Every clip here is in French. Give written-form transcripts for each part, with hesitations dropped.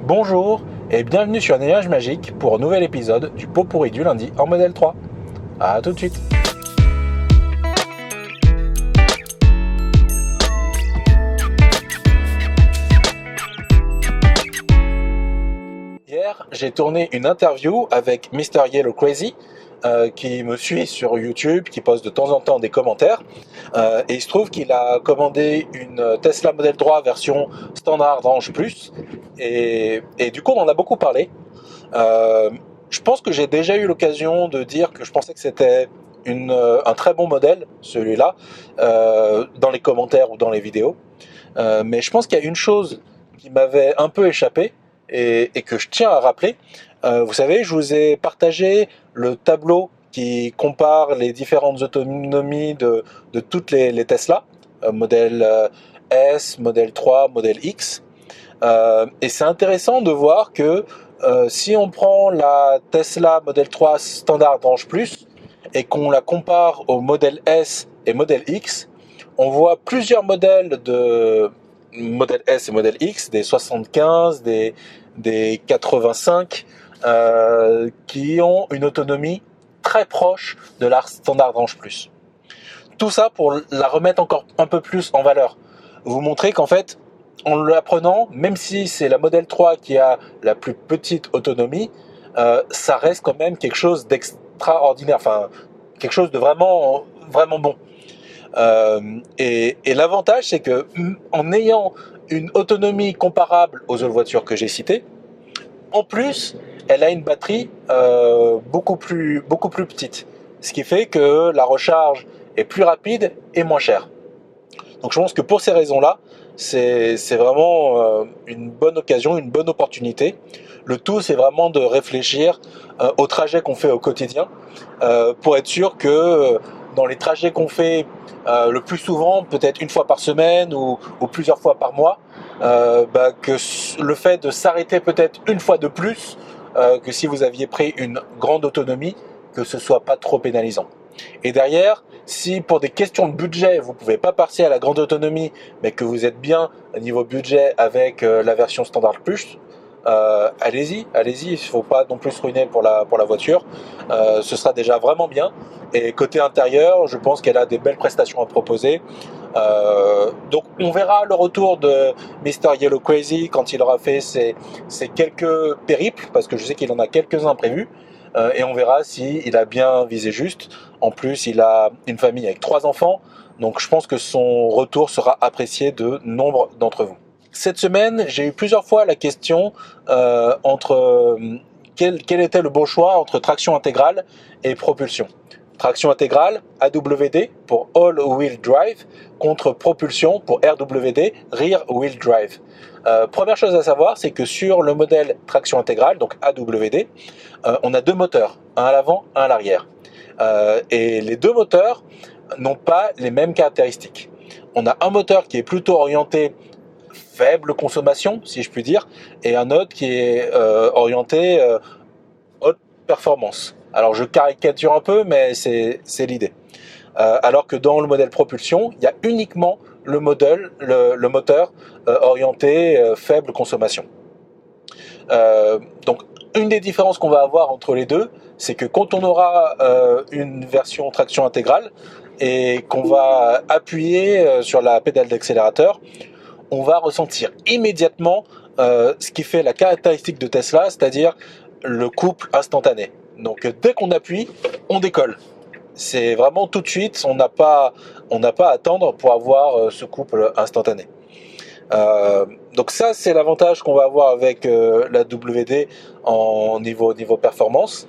Bonjour et bienvenue sur Nuage Magique pour un nouvel épisode du pot pourri du lundi en modèle 3. A tout de suite. Hier, j'ai tourné une interview avec Mr. Yellow Crazy qui me suit sur YouTube, qui poste de temps en temps des commentaires. Et il se trouve qu'il a commandé une Tesla Model 3 version standard range plus. Et du coup, on en a beaucoup parlé. Je pense que j'ai déjà eu l'occasion de dire que je pensais que c'était un très bon modèle, celui-là, dans les commentaires ou dans les vidéos. Mais je pense qu'il y a une chose qui m'avait un peu échappé et que je tiens à rappeler. Vous savez, je vous ai partagé le tableau qui compare les différentes autonomies de toutes les Tesla, modèle S, modèle 3, modèle X. Et c'est intéressant de voir que si on prend la Tesla Model 3 Standard Range Plus et qu'on la compare au modèle S et modèle X, on voit plusieurs modèles de modèle S et modèle X, des 75, des 85, qui ont une autonomie très proche de la Standard Range Plus. Tout ça pour la remettre encore un peu plus en valeur. Vous montrer qu'en fait, en l'apprenant, même si c'est la Model 3 qui a la plus petite autonomie, ça reste quand même quelque chose d'extraordinaire, enfin quelque chose de vraiment, vraiment bon. Et l'avantage, c'est que en ayant une autonomie comparable aux autres voitures que j'ai citées, en plus, elle a une batterie beaucoup plus petite, ce qui fait que la recharge est plus rapide et moins chère. Donc je pense que pour ces raisons-là, c'est vraiment une bonne occasion, une bonne opportunité. Le tout, c'est vraiment de réfléchir au trajet qu'on fait au quotidien pour être sûr que dans les trajets qu'on fait le plus souvent, peut-être une fois par semaine ou plusieurs fois par mois, que le fait de s'arrêter peut-être une fois de plus que si vous aviez pris une grande autonomie, que ce soit pas trop pénalisant. Et derrière, si pour des questions de budget, vous ne pouvez pas passer à la grande autonomie, mais que vous êtes bien au niveau budget avec la version Standard Plus, allez-y, il ne faut pas non plus se ruiner pour la voiture. Ce sera déjà vraiment bien. Et côté intérieur, je pense qu'elle a des belles prestations à proposer. Donc on verra le retour de Mr. Yellow Crazy quand il aura fait ses quelques périples, parce que je sais qu'il en a quelques-uns prévus. Et on verra s'il a bien visé juste. En plus, il a une famille avec 3 enfants, donc je pense que son retour sera apprécié de nombre d'entre vous. Cette semaine, j'ai eu plusieurs fois la question quel était le bon choix entre traction intégrale et propulsion. Traction intégrale, AWD pour All Wheel Drive, contre propulsion pour RWD, Rear Wheel Drive. Première chose à savoir, c'est que sur le modèle traction intégrale, donc AWD, on a 2 moteurs, un à l'avant, un à l'arrière. Et les 2 moteurs n'ont pas les mêmes caractéristiques. On a un moteur qui est plutôt orienté faible consommation, si je puis dire, et un autre qui est orienté haute performance. Alors je caricature un peu, mais c'est l'idée. Alors que dans le modèle propulsion, il y a uniquement le moteur orienté faible consommation. Donc une des différences qu'on va avoir entre les deux, c'est que quand on aura une version traction intégrale et qu'on va appuyer sur la pédale d'accélérateur, on va ressentir immédiatement ce qui fait la caractéristique de Tesla, c'est-à-dire le couple instantané. Donc dès qu'on appuie, on décolle. C'est vraiment tout de suite, on n'a pas à attendre pour avoir ce couple instantané. Donc ça, c'est l'avantage qu'on va avoir avec la WD en niveau performance.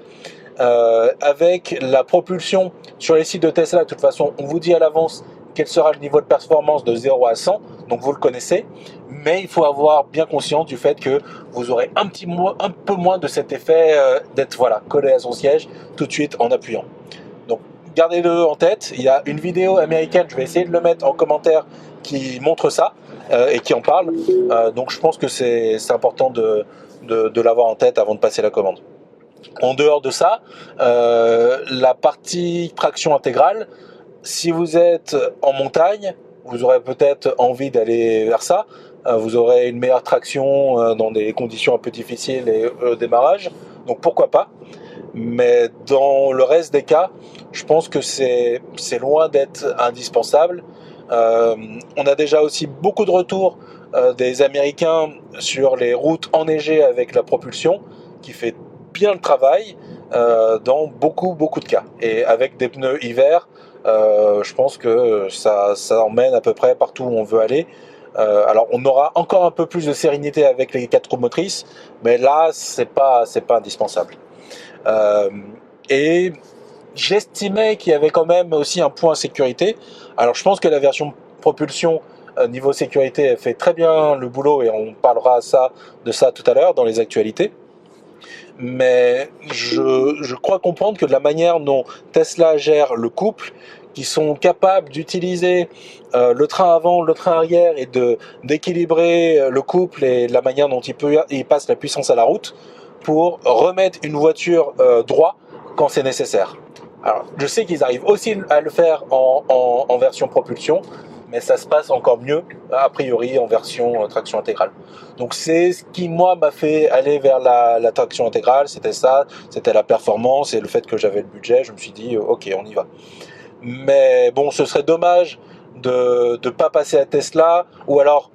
Avec la propulsion sur les sites de Tesla, de toute façon, on vous dit à l'avance quel sera le niveau de performance de 0 à 100, donc vous le connaissez, mais il faut avoir bien conscience du fait que vous aurez un peu moins de cet effet d'être collé à son siège tout de suite en appuyant. Donc gardez-le en tête, il y a une vidéo américaine, je vais essayer de le mettre en commentaire, qui montre ça et qui en parle, donc je pense que c'est important de l'avoir en tête avant de passer la commande. En dehors de ça, la partie traction intégrale, si vous êtes en montagne, vous aurez peut-être envie d'aller vers ça. vous aurez une meilleure traction dans des conditions un peu difficiles et au démarrage, donc pourquoi pas. Mais dans le reste des cas, je pense que c'est loin d'être indispensable. On a déjà aussi beaucoup de retours des Américains sur les routes enneigées avec la propulsion, qui fait bien le travail dans beaucoup de cas. Et avec des pneus hiver, je pense que ça emmène à peu près partout où on veut aller. Alors on aura encore un peu plus de sérénité avec les 4 roues motrices, mais là c'est pas indispensable. Et j'estimais qu'il y avait quand même aussi un point sécurité. Alors je pense que la version propulsion niveau sécurité elle fait très bien le boulot et on parlera de ça tout à l'heure dans les actualités. Mais je crois comprendre que de la manière dont Tesla gère le couple, qui sont capables d'utiliser le train avant, le train arrière et d'équilibrer le couple et la manière dont il passe la puissance à la route pour remettre une voiture droit quand c'est nécessaire. Alors, je sais qu'ils arrivent aussi à le faire en version propulsion, mais ça se passe encore mieux, a priori, en version traction intégrale. Donc c'est ce qui, moi, m'a fait aller vers la traction intégrale, c'était ça, c'était la performance et le fait que j'avais le budget, je me suis dit, ok, on y va. Mais bon, ce serait dommage de ne pas passer à Tesla, ou alors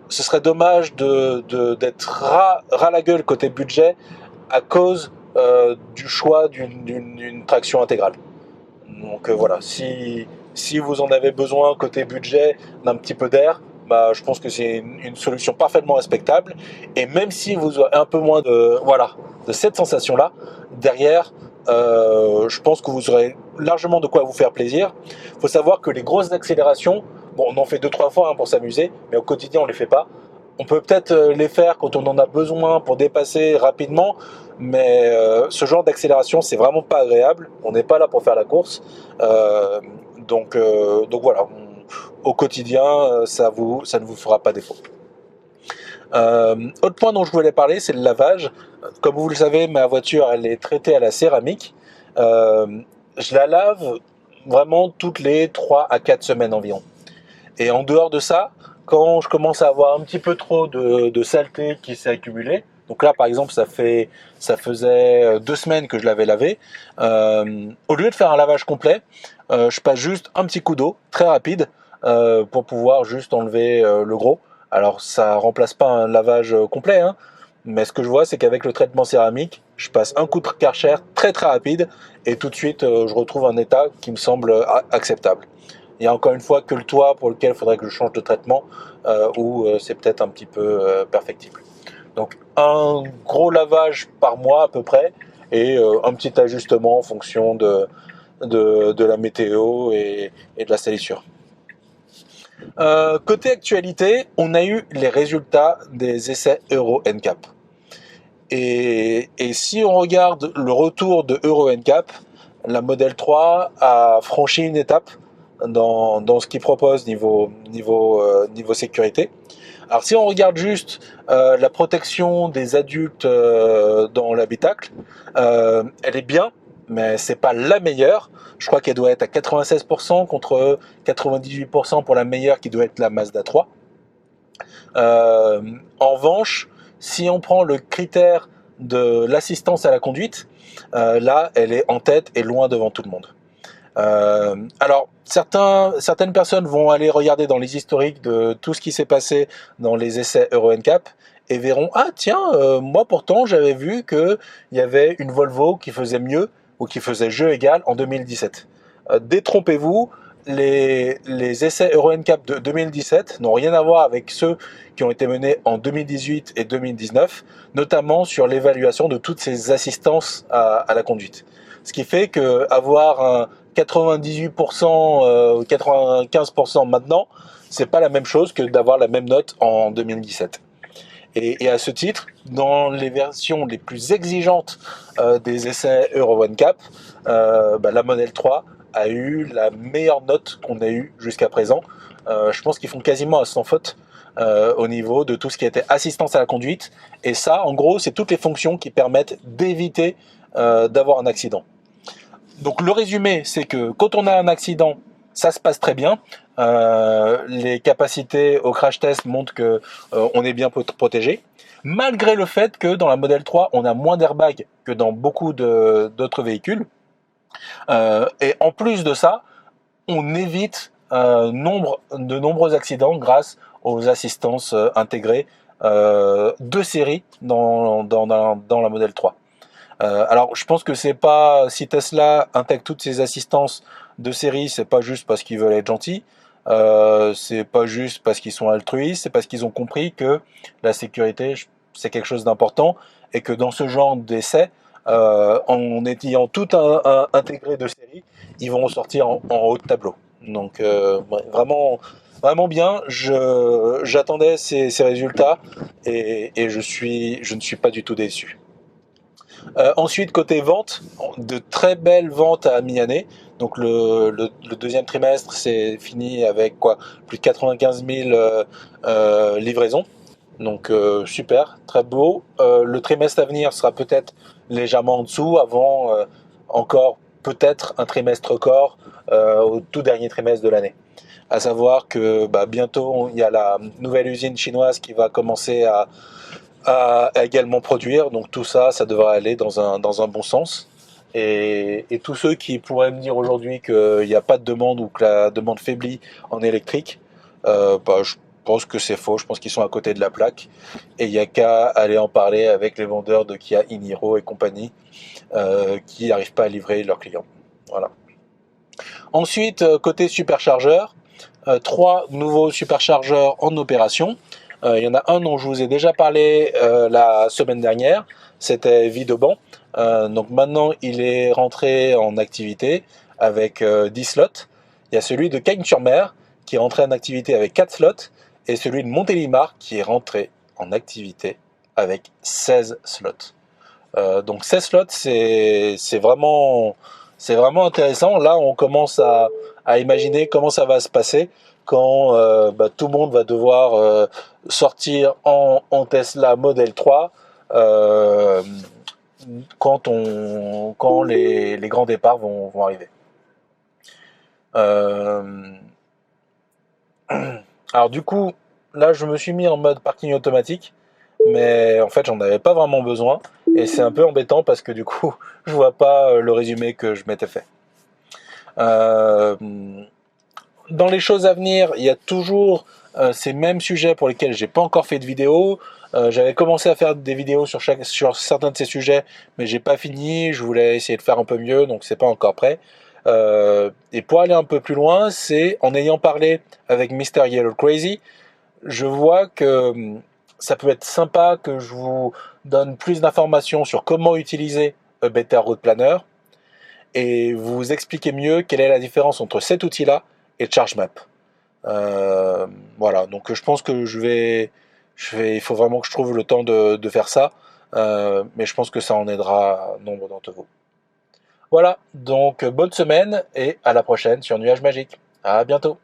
ce serait dommage d'être ras la gueule côté budget à cause du choix d'une traction intégrale. Donc voilà, si vous en avez besoin côté budget d'un petit peu d'air, bah, je pense que c'est une solution parfaitement respectable. Et même si vous avez un peu moins de cette sensation-là, derrière, je pense que vous aurez largement de quoi vous faire plaisir. Il faut savoir que les grosses accélérations, bon, on en fait 2-3 fois pour s'amuser, mais au quotidien on les fait pas. On peut peut-être les faire quand on en a besoin pour dépasser rapidement, mais ce genre d'accélération, c'est vraiment pas agréable. On n'est pas là pour faire la course. Donc voilà, au quotidien, ça ne vous fera pas défaut. Autre point dont je voulais parler, c'est le lavage. Comme vous le savez, ma voiture, elle est traitée à la céramique. Je la lave vraiment toutes les 3 à 4 semaines environ. Et en dehors de ça, quand je commence à avoir un petit peu trop de saleté qui s'est accumulée, donc là par exemple ça faisait 2 semaines que je l'avais lavé, au lieu de faire un lavage complet, je passe juste un petit coup d'eau très rapide pour pouvoir juste enlever le gros. Alors ça remplace pas un lavage complet, hein, mais ce que je vois c'est qu'avec le traitement céramique, je passe un coup de Karcher très rapide et tout de suite je retrouve un état qui me semble acceptable. Il y a encore une fois que le toit pour lequel il faudrait que je change de traitement ou c'est peut-être un petit peu perfectible. Donc un gros lavage par mois à peu près et un petit ajustement en fonction de la météo et de la salissure. Côté actualité, on a eu les résultats des essais Euro NCAP. Et si on regarde le retour de Euro NCAP, la Model 3 a franchi une étape dans ce qu'il propose niveau sécurité. Alors si on regarde juste la protection des adultes dans l'habitacle, elle est bien, mais c'est pas la meilleure. Je crois qu'elle doit être à 96% contre 98% pour la meilleure qui doit être la Mazda 3. En revanche, si on prend le critère de l'assistance à la conduite, là elle est en tête et loin devant tout le monde. Alors certaines personnes vont aller regarder dans les historiques de tout ce qui s'est passé dans les essais Euro NCAP et verront moi pourtant j'avais vu qu'il y avait une Volvo qui faisait mieux ou qui faisait jeu égal en 2017. Détrompez-vous, les essais Euro NCAP de 2017 n'ont rien à voir avec ceux qui ont été menés en 2018 et 2019, notamment sur l'évaluation de toutes ces assistances à la conduite. Ce qui fait qu'avoir un 98%, 95% maintenant, c'est pas la même chose que d'avoir la même note en 2017. Et à ce titre, dans les versions les plus exigeantes des essais Euro NCAP, la Model 3 a eu la meilleure note qu'on a eue jusqu'à présent. Je pense qu'ils font quasiment à 100 fautes au niveau de tout ce qui était assistance à la conduite. Et ça, en gros, c'est toutes les fonctions qui permettent d'éviter d'avoir un accident. Donc le résumé, c'est que quand on a un accident, ça se passe très bien. Les capacités au crash test montrent que on est bien protégé, malgré le fait que dans la Model 3, on a moins d'airbags que dans beaucoup d'autres véhicules. Et en plus de ça, on évite de nombreux accidents grâce aux assistances intégrées de série dans la Model 3. Alors, je pense que c'est pas, si Tesla intègre toutes ces assistances de série, c'est pas juste parce qu'ils veulent être gentils, c'est pas juste parce qu'ils sont altruistes, c'est parce qu'ils ont compris que la sécurité, c'est quelque chose d'important et que dans ce genre d'essai, en ayant tout intégré de série, ils vont sortir en haut de tableau. Donc, ouais, vraiment bien. J'attendais ces résultats et je ne suis pas du tout déçu. Ensuite, côté vente, de très belles ventes à mi-année. Donc le deuxième trimestre, c'est fini avec quoi, plus de 95 000 livraisons. Donc super, très beau. Le trimestre à venir sera peut-être légèrement en dessous, avant encore peut-être un trimestre record au tout dernier trimestre de l'année. À savoir que bientôt, il y a la nouvelle usine chinoise qui va commencer à également produire. Donc tout ça, ça devrait aller dans un bon sens. Et tous ceux qui pourraient me dire aujourd'hui qu'il n'y a pas de demande ou que la demande faiblit en électrique, je pense que c'est faux. Je pense qu'ils sont à côté de la plaque. Et il n'y a qu'à aller en parler avec les vendeurs de Kia, Iniro et compagnie qui n'arrivent pas à livrer leurs clients. Voilà. Ensuite, côté superchargeur, 3 nouveaux superchargeurs en opération. Il y en a un dont je vous ai déjà parlé la semaine dernière, c'était Videoban. Donc maintenant, il est rentré en activité avec 10 slots. Il y a celui de Cagnes-sur-Mer qui est rentré en activité avec 4 slots et celui de Montélimar qui est rentré en activité avec 16 slots. Donc 16 slots, c'est vraiment intéressant. Là, on commence à imaginer comment ça va se passer quand tout le monde va devoir sortir en Tesla Model 3 quand les grands départs vont arriver. Alors du coup, là, je me suis mis en mode parking automatique, mais en fait, j'en avais pas vraiment besoin. Et c'est un peu embêtant parce que du coup, je vois pas le résumé que je m'étais fait. Dans les choses à venir, il y a toujours ces mêmes sujets pour lesquels j'ai pas encore fait de vidéo. J'avais commencé à faire des vidéos sur certains de ces sujets, mais j'ai pas fini. Je voulais essayer de faire un peu mieux, donc c'est pas encore prêt. Et pour aller un peu plus loin, c'est en ayant parlé avec Mr. Yellow Crazy, je vois que ça peut être sympa que je vous donne plus d'informations sur comment utiliser a Better Route Planner et vous expliquer mieux quelle est la différence entre cet outil-là et ChargeMap. Voilà, donc je pense que il faut vraiment que je trouve le temps de faire ça, mais je pense que ça en aidera nombre d'entre vous. Voilà, donc bonne semaine et à la prochaine sur Nuage Magique. À bientôt.